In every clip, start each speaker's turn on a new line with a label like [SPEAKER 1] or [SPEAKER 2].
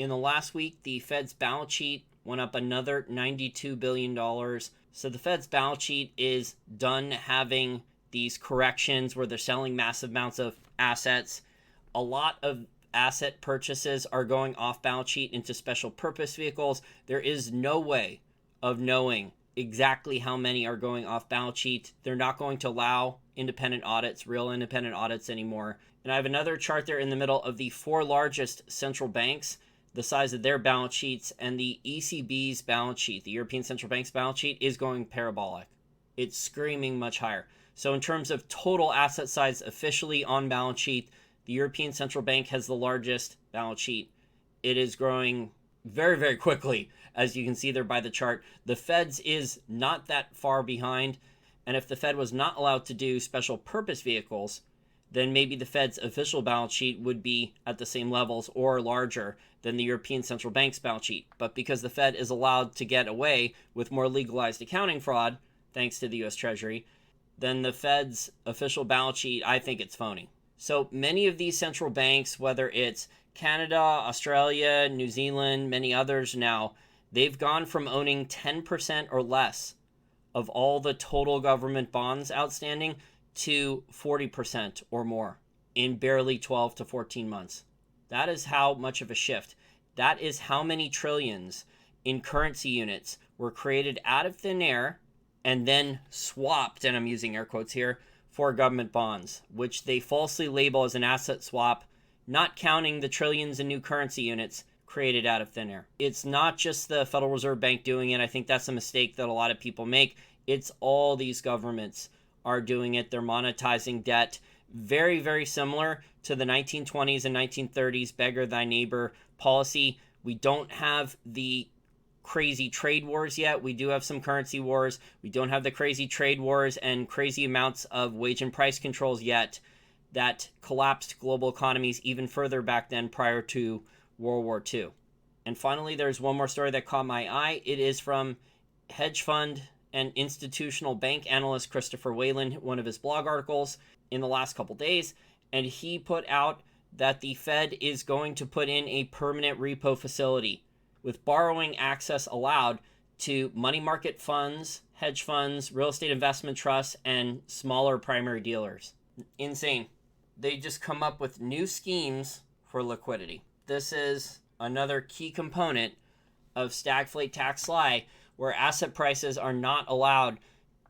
[SPEAKER 1] In the last week, the Fed's balance sheet went up another $92 billion. So the Fed's balance sheet is done having these corrections where they're selling massive amounts of assets. A lot of asset purchases are going off balance sheet into special purpose vehicles. There is no way of knowing exactly how many are going off balance sheet. They're not going to allow independent audits, real independent audits anymore. And I have another chart there in the middle of the 4 largest central banks, the size of their balance sheets, and the ECB's balance sheet, the European Central Bank's balance sheet, is going parabolic. It's screaming much higher. So in terms of total asset size officially on balance sheet, the European Central Bank has the largest balance sheet. It is growing very, very quickly, as you can see there by the chart. The Fed's is not that far behind, and if the Fed was not allowed to do special purpose vehicles, then maybe the Fed's official balance sheet would be at the same levels or larger than the European Central Bank's balance sheet. But because the Fed is allowed to get away with more legalized accounting fraud, thanks to the US Treasury, then the Fed's official balance sheet, I think it's phony. So many of these central banks, whether it's Canada, Australia, New Zealand, many others now, they've gone from owning 10% or less of all the total government bonds outstanding to 40% or more in barely 12 to 14 months. That is how much of a shift. That is how many trillions in currency units were created out of thin air and then swapped, and I'm using air quotes here, for government bonds, which they falsely label as an asset swap, not counting the trillions in new currency units created out of thin air. It's not just the Federal Reserve Bank doing it. I think that's a mistake that a lot of people make. It's all these governments are doing it. They're monetizing debt. Very, very similar to the 1920s and 1930s beggar thy neighbor policy. We don't have the crazy trade wars yet. We do have some currency wars. We don't have the crazy trade wars and crazy amounts of wage and price controls yet that collapsed global economies even further back then prior to World War II. And finally, there's one more story that caught my eye. It is from hedge fund and institutional bank analyst Christopher Whalen, one of his blog articles in the last couple days, and he put out that the Fed is going to put in a permanent repo facility with borrowing access allowed to money market funds, hedge funds, real estate investment trusts, and smaller primary dealers. Insane. They just come up with new schemes for liquidity. This is another key component of stagflate tax lie, where asset prices are not allowed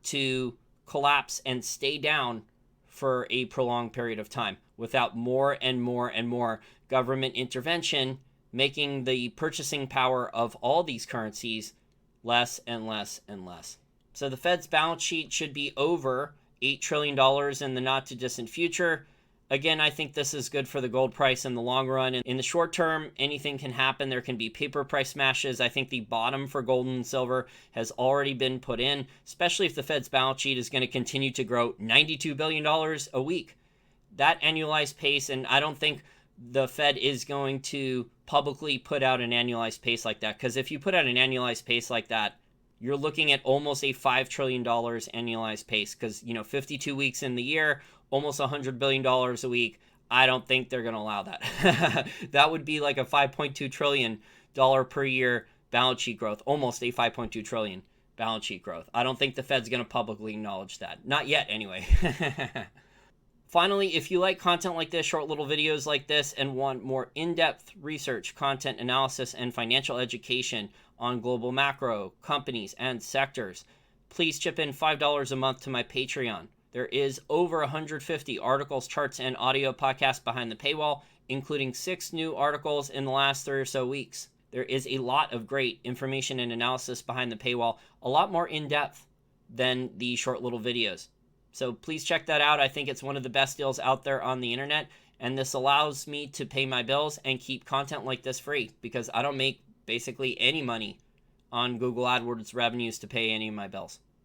[SPEAKER 1] to collapse and stay down for a prolonged period of time without more and more and more government intervention, making the purchasing power of all these currencies less and less and less. So the Fed's balance sheet should be over $8 trillion in the not too distant future. Again, I think this is good for the gold price in the long run. In the short term, anything can happen. There can be paper price smashes. I think the bottom for gold and silver has already been put in, especially if the Fed's balance sheet is going to continue to grow $92 billion a week. That annualized pace, and I don't think the Fed is going to publicly put out an annualized pace like that, because if you put out an annualized pace like that, you're looking at almost a $5 trillion annualized pace, because 52 weeks in the year, almost $100 billion a week. I don't think they're going to allow that. That would be like a $5.2 trillion per year balance sheet growth, almost a $5.2 trillion balance sheet growth. I don't think the Fed's going to publicly acknowledge that. Not yet, anyway. Finally, if you like content like this, short little videos like this, and want more in-depth research, content analysis, and financial education on global macro, companies, and sectors, please chip in $5 a month to my Patreon. There is over 150 articles, charts, and audio podcasts behind the paywall, including 6 new articles in the last 3 or so weeks. There is a lot of great information and analysis behind the paywall, a lot more in-depth than the short little videos. So please check that out. I think it's one of the best deals out there on the internet, and this allows me to pay my bills and keep content like this free, because I don't make basically any money on Google AdWords revenues to pay any of my bills.